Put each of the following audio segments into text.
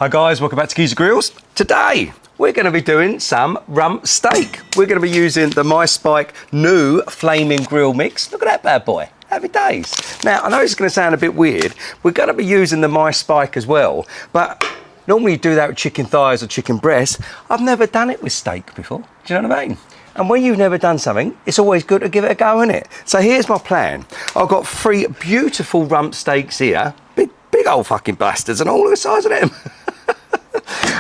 Hi guys, welcome back to Geezagrills. Today, we're going to be doing some rump steak. We're going to be using the My Spike new flaming grill mix. Look at that bad boy. Happy days. Now, I know it's going to sound a bit weird. We're going to be using the My Spike as well, but normally you do that with chicken thighs or chicken breasts. I've never done it with steak before. Do you know what I mean? And when you've never done something, it's always good to give it a go, isn't it? So here's my plan. I've got 3 beautiful rump steaks here. Big old fucking bastards, and all the size of them.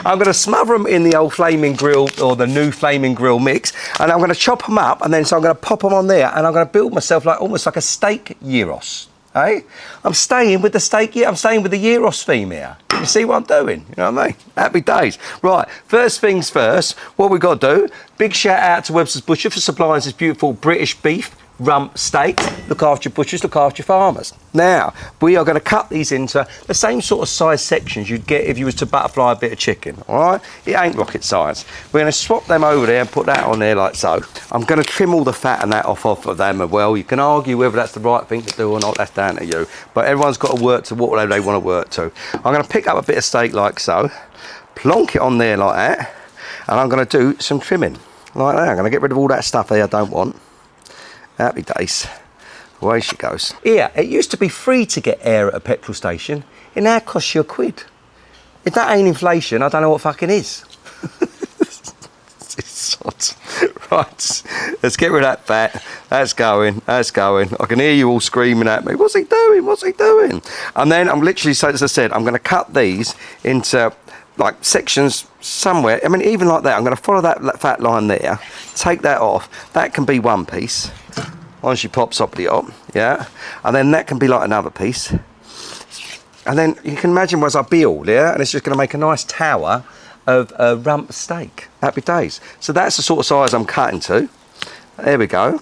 I'm going to smother them in the old flaming grill, or the new flaming grill mix, and I'm going to chop them up, and then so I'm going to pop them on there, and I'm going to build myself like almost like a steak gyros. Eh? I'm staying with the steak. I'm staying with the gyros theme here. You see what I'm doing? You know what I mean? Happy days. Right. First things first. What we got to do? Big shout out to Webster's Butcher for supplying this beautiful British beef rump steak. Look after your butchers, look after your farmers. Now, we are going to cut these into the same sort of size sections you'd get if you was to butterfly a bit of chicken, all right? It ain't rocket science. We're going to swap them over there and put that on there like so. I'm going to trim all the fat and that off of them as well. You can argue whether that's the right thing to do or not, that's down to you. But everyone's got to work to whatever they want to work to. I'm going to pick up a bit of steak like so, plonk it on there like that, and I'm going to do some trimming like that. I'm going to get rid of all that stuff there I don't want. Happy days. Away she goes. Here, it used to be free to get air at a petrol station. It now costs you £1. If that ain't inflation, I don't know what fucking is. Right, let's get rid of that fat. That's going, that's going. I can hear you all screaming at me. What's he doing? What's he doing? And then I'm literally, so as I said, I'm going to cut these into like sections somewhere. I mean, even like that, I'm going to follow that fat line there, take that off. That can be one piece. Once she pops up the top, yeah, and then that can be like another piece, and then you can imagine as I build, yeah, and it's just going to make a nice tower of rump steak. Happy days. So that's the sort of size I'm cutting to. There we go.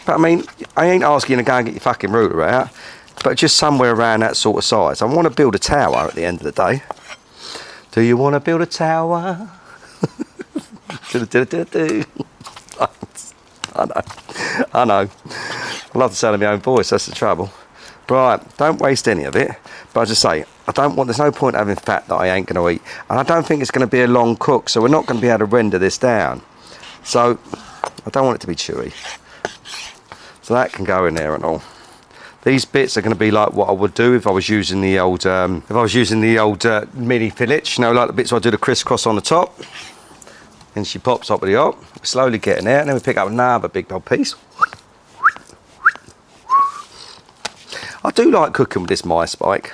But I mean, I ain't asking you to go and get your fucking ruler out, but just somewhere around that sort of size. I want to build a tower at the end of the day. Do you want to build a tower? I know. I love the sound of my own voice, that's the trouble. Right, don't waste any of it. But I just say, there's no point having fat that I ain't going to eat. And I don't think it's going to be a long cook, so we're not going to be able to render this down. So, I don't want it to be chewy. So that can go in there and all. These bits are going to be like what I would do if I was using the old, mini fillet. You know, like the bits where I do the crisscross on the top. And she pops up with the top. We're slowly getting there, and then we pick up another big old piece. I do like cooking with this My Spike.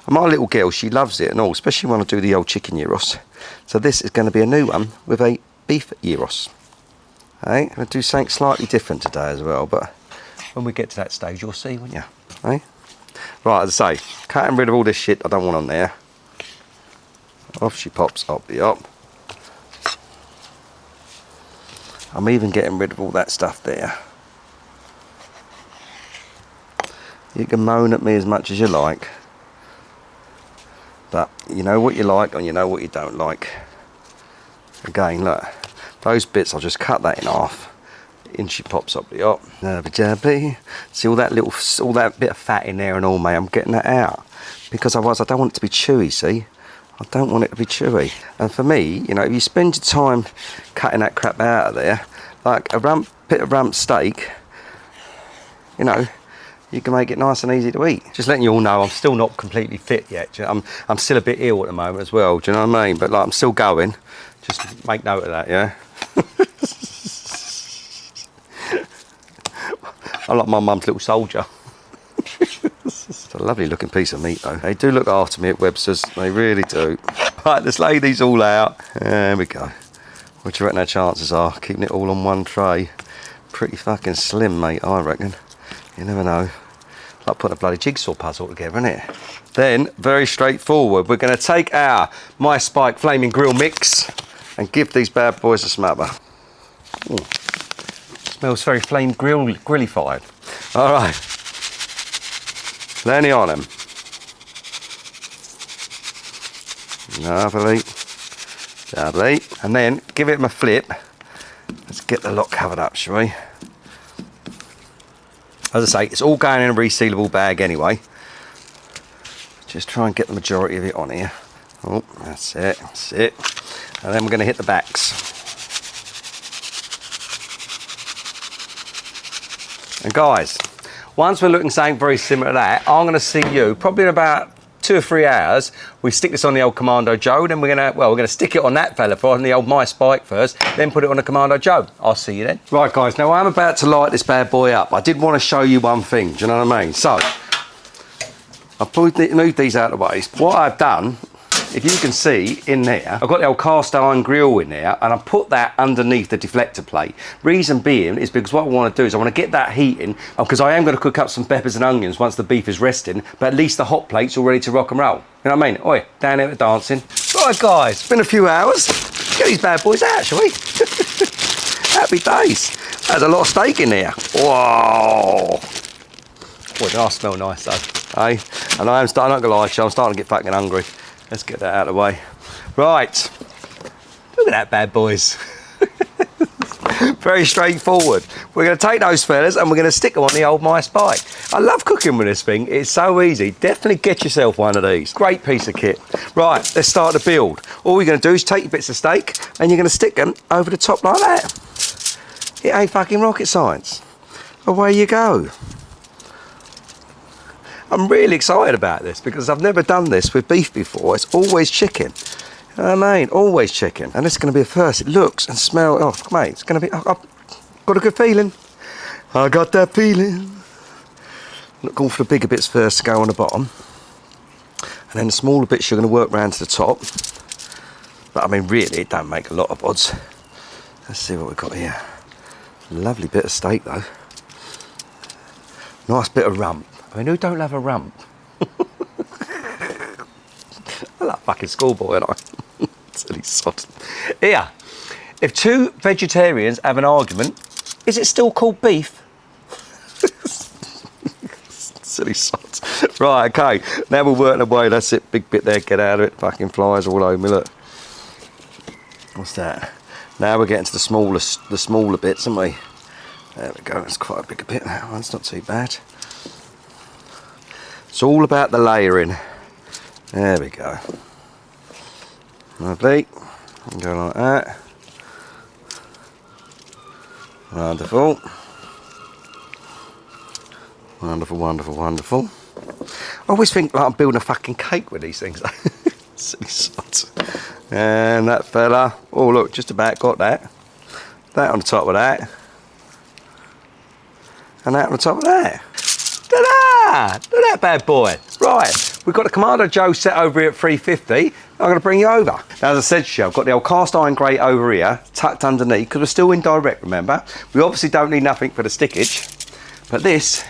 And my little girl, she loves it and all, especially when I do the old chicken gyros. So this is going to be a new one with a beef gyros. Hey, I'm going to do something slightly different today as well, but when we get to that stage, you'll see, won't you? Hey? Right, as I say, cutting rid of all this shit I don't want on there. Off she pops up the top. I'm even getting rid of all that stuff there. You can moan at me as much as you like, but you know what you like and you know what you don't like. Again, look, those bits, I'll just cut that in half. In she pops up the top. See all that bit of fat in there and all, mate. I'm getting that out because otherwise I don't want it to be chewy. See, I don't want it to be chewy. And for me, you know, if you spend your time cutting that crap out of there, like a bit of rump steak, you know, you can make it nice and easy to eat. Just letting you all know, I'm still not completely fit yet. I'm still a bit ill at the moment as well. Do you know what I mean? But like, I'm still going. Just make note of that, yeah. I'm like my mum's little soldier. It's a lovely looking piece of meat though. They do look after me at Webster's, they really do. Right, let's lay these all out. There we go. What do you reckon our chances are? Keeping it all on one tray. Pretty fucking slim, mate, I reckon. You never know. Like putting a bloody jigsaw puzzle together, isn't it? Then, very straightforward, we're going to take our My Spike flaming grill mix and give these bad boys a smother. Ooh. Smells very flame grillified. All right. Lenny on them. Lovely. Lovely. And then give it a flip. Let's get the lot covered up, shall we? As I say, it's all going in a resealable bag anyway. Just try and get the majority of it on here. Oh, that's it, that's it. And then we're going to hit the backs. And guys, once we're looking something very similar to that, I'm going to see you probably in about 2 or 3 hours. We stick this on the old Commando Joe, then we're going to stick it on that fella on the old My Spike first, then put it on the Commando Joe. I'll see you then. Right guys, now I'm about to light this bad boy up. I did want to show you one thing, do you know what I mean? So, I've moved these out of the way. What I've done, if you can see in there, I've got the old cast iron grill in there, and I put that underneath the deflector plate. Reason being is because what I want to do is I want to get that heating, because I am going to cook up some peppers and onions once the beef is resting, but at least the hot plate's all ready to rock and roll. You know what I mean? Oi, down here with dancing. Right guys, it's been a few hours. Get these bad boys out, shall we? Happy days. There's a lot of steak in there. Whoa. Boy, they all smell nice though. Hey, and I'm not gonna lie to you, I'm starting to get fucking hungry. Let's get that out of the way. Right, look at that bad boys. Very straightforward. We're gonna take those fellas and we're gonna stick them on the old My Spike. I love cooking with this thing, it's so easy. Definitely get yourself one of these. Great piece of kit. Right, let's start the build. All we're gonna do is take your bits of steak and you're gonna stick them over the top like that. It ain't fucking rocket science. Away you go. I'm really excited about this because I've never done this with beef before. It's always chicken. You know what I mean? Always chicken. And this is going to be a first. It looks and smells. Oh, mate, it's going to be... I've got a good feeling. I got that feeling. Look, going for the bigger bits first to go on the bottom. And then the smaller bits you're going to work round to the top. But I mean, really, it don't make a lot of odds. Let's see what we've got here. Lovely bit of steak, though. Nice bit of rump. I mean, who don't love a rump? I love fucking schoolboy, and I. Silly sod. Here, if 2 vegetarians have an argument, is it still called beef? Silly sods. Right, okay. Now we're working away. That's it. Big bit there. Get out of it. Fucking flies all over me. Look. What's that? Now we're getting to the smaller bits, aren't we? There we go. That's quite a big bit. That one's not too bad. It's all about the layering. There we go. Lovely. Go like that. Wonderful. Wonderful, wonderful, wonderful. I always think like I'm building a fucking cake with these things. Silly sods. And that fella. Oh look, just about got that. That on the top of that. And that on the top of that. Ta-da! Look at that bad boy. Right, we've got the Commando Joe set over here at 350. I'm going to bring you over. Now, as I said to you, I've got the old cast iron grate over here, tucked underneath, because we're still in direct, remember? We obviously don't need nothing for the stickage, but this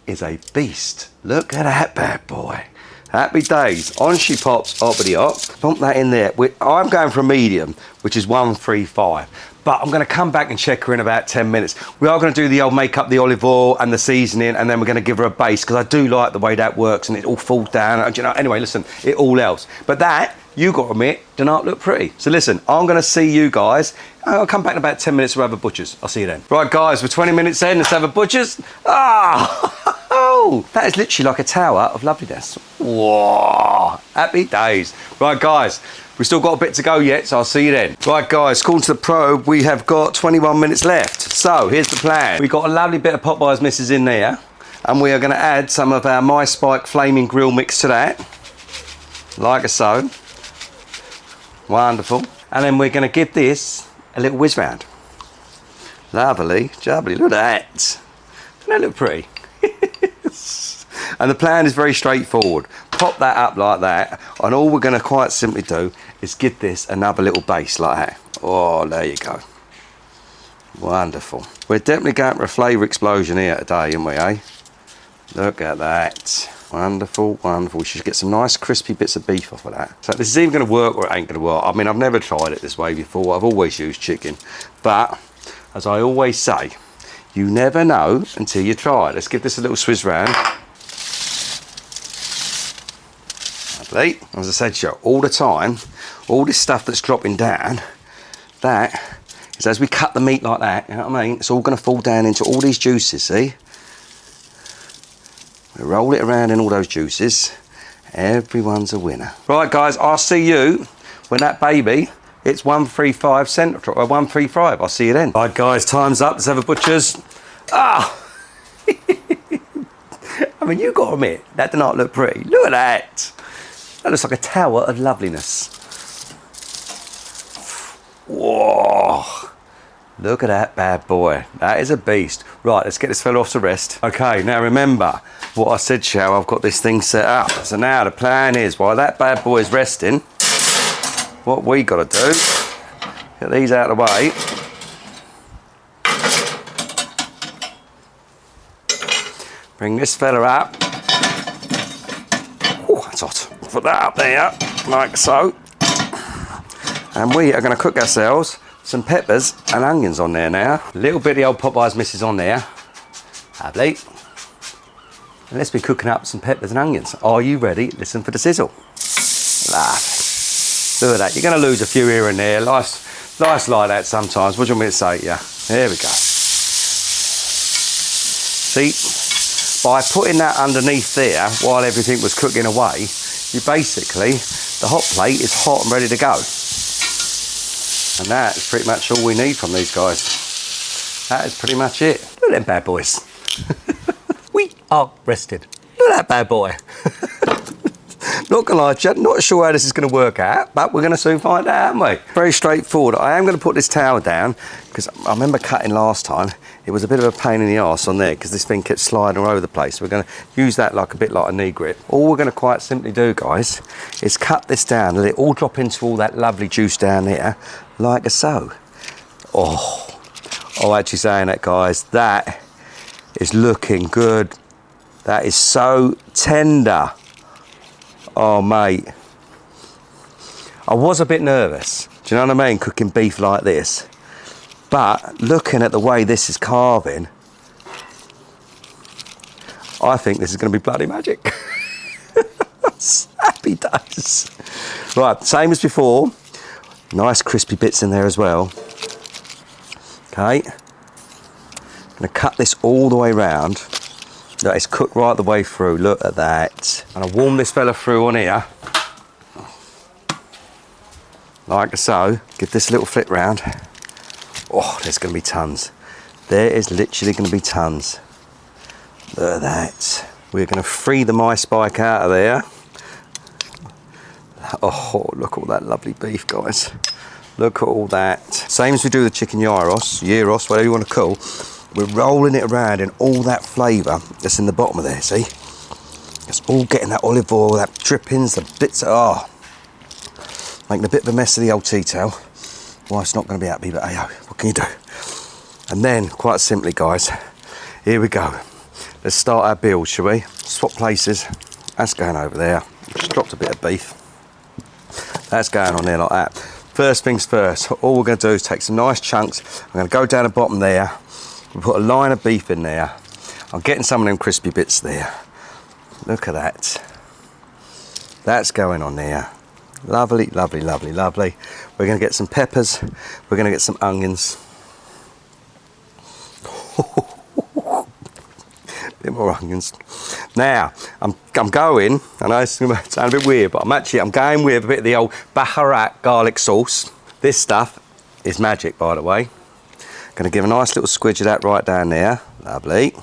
is a beast. Look at that bad boy. Happy days. On she pops, hoppity hop. Pump that in there. I'm going for a medium, which is 135. But I'm going to come back and check her in about 10 minutes. We are going to do the old make up the olive oil and the seasoning, and then we're going to give her a base, because I do like the way that works and it all falls down. You know, anyway, listen, it all else. But that, you got to admit, do not look pretty. So listen, I'm going to see you guys. I'll come back in about 10 minutes to have a butcher's. I'll see you then. Right, guys, we're 20 minutes in. Let's have a butcher's. Oh, that is literally like a tower of loveliness. Whoa, happy days. Right, guys. We've still got a bit to go yet, so I'll see you then. Right, guys, according to the probe, we have got 21 minutes left. So, here's the plan. We've got a lovely bit of Popeyes misses in there, and we are going to add some of our My Spike Flaming Grill mix to that, like so. Wonderful. And then we're going to give this a little whiz round. Lovely, jubbly, look at that. Doesn't that look pretty? And the plan is very straightforward. Pop that up like that, and all we're going to quite simply do is give this another little base like that. Oh, there you go. Wonderful. We're definitely going for a flavour explosion here today, aren't we, eh? Look at that. Wonderful, wonderful. We should get some nice crispy bits of beef off of that. So this is either going to work or it ain't going to work. I mean, I've never tried it this way before. I've always used chicken. But, as I always say, you never know until you try it. Let's give this a little swizz round. Lovely. As I said to you, all the time, all this stuff that's dropping down, that is as we cut the meat like that, you know what I mean? It's all going to fall down into all these juices, see? Roll it around in all those juices. Everyone's a winner. Right, guys, I'll see you when that baby hits 135 centre, or 135. I'll see you then. Right, guys, time's up. Let's have a butcher's. Ah! I mean, you got to admit, that did not look pretty. Look at that. That looks like a tower of loveliness. Whoa. Look at that bad boy. That is a beast. Right, let's get this fella off to rest. Okay, now remember what I said, Shao. I've got this thing set up. So now the plan is, while that bad boy is resting, what we got to do, get these out of the way. Bring this fella up. Oh, that's hot. Put that up there, like so. And we are going to cook ourselves some peppers and onions on there now. A little bit of the old Popeyes misses on there. Lovely. And let's be cooking up some peppers and onions. Are you ready? Listen for the sizzle. Lovely. Look at that. You're going to lose a few here and there. Life's like that sometimes. What do you want me to say to you? There we go. See, by putting that underneath there while everything was cooking away, you basically, the hot plate is hot and ready to go. And that's pretty much all we need from these guys. That is pretty much it. Look at them bad boys. We are rested. Look at that bad boy. Not gonna lie to you, not sure how this is gonna work out, but we're gonna soon find out, aren't we? Very straightforward. I am gonna put this towel down, because I remember cutting last time, it was a bit of a pain in the arse on there, because this thing kept sliding all over the place. We're gonna use that like a bit like a knee grip. All we're gonna quite simply do, guys, is cut this down, let it all drop into all that lovely juice down there, like so. Oh, actually saying that, guys, that is looking good. That is so tender. Oh, mate. I was a bit nervous, do you know what I mean, cooking beef like this. But looking at the way this is carving, I think this is going to be bloody magic. Happy days. Right, same as before. Nice crispy bits in there as well. Okay. I'm going to cut this all the way round. Look, it's cooked right the way through. Look at that. And I warm this fella through on here. Like so. Give this a little flip round. Oh, there's going to be tons. There is literally going to be tons. Look at that. We're going to free the my spike out of there. Oh, look at all that lovely beef, guys. Look at all that. Same as we do the chicken gyros, whatever you want to call. We're rolling it around in all that flavour that's in the bottom of there, see? It's all getting that olive oil, that drippings, the bits of, making a bit of a mess of the old tea towel. Wife's not going to be happy, but hey, what can you do? And then, quite simply, guys, here we go. Let's start our build, shall we? Swap places. That's going over there. Just dropped a bit of beef. That's going on there like that. First things first, all we're going to do is take some nice chunks. I'm going to go down the bottom there. We'll put a line of beef in there. I'm getting some of them crispy bits there. Look at that. That's going on there. Lovely, lovely, lovely, lovely. We're going to get some peppers. We're going to get some onions. Bit more onions. Now, I'm going, I know it's going to sound a bit weird, but I'm going with a bit of the old BAHARAT garlic sauce. This stuff is magic, by the way. Going to give a nice little squidge of that right down there. Lovely.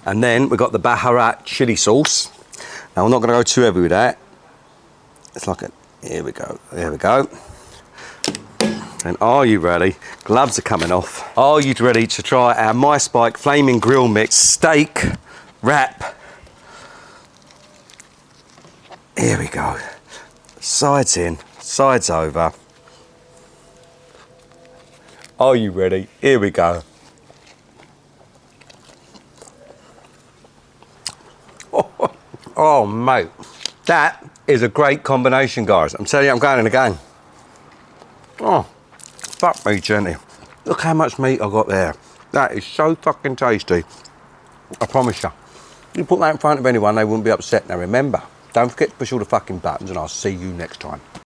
And then we've got the BAHARAT chili sauce. Now, I'm not going to go too heavy with that. It's like a, here we go, there we go. And are you ready? Gloves are coming off. Are you ready to try our My Spike Flaming Grill Mix steak wrap? Here we go. Sides in, sides over. Are you ready? Here we go. Oh, mate. That is a great combination, guys. I'm telling you, I'm going in again. Oh, fuck me, Jenny. Look how much meat I got there. That is so fucking tasty. I promise you. You put that in front of anyone, they wouldn't be upset. Now remember, don't forget to push all the fucking buttons, and I'll see you next time.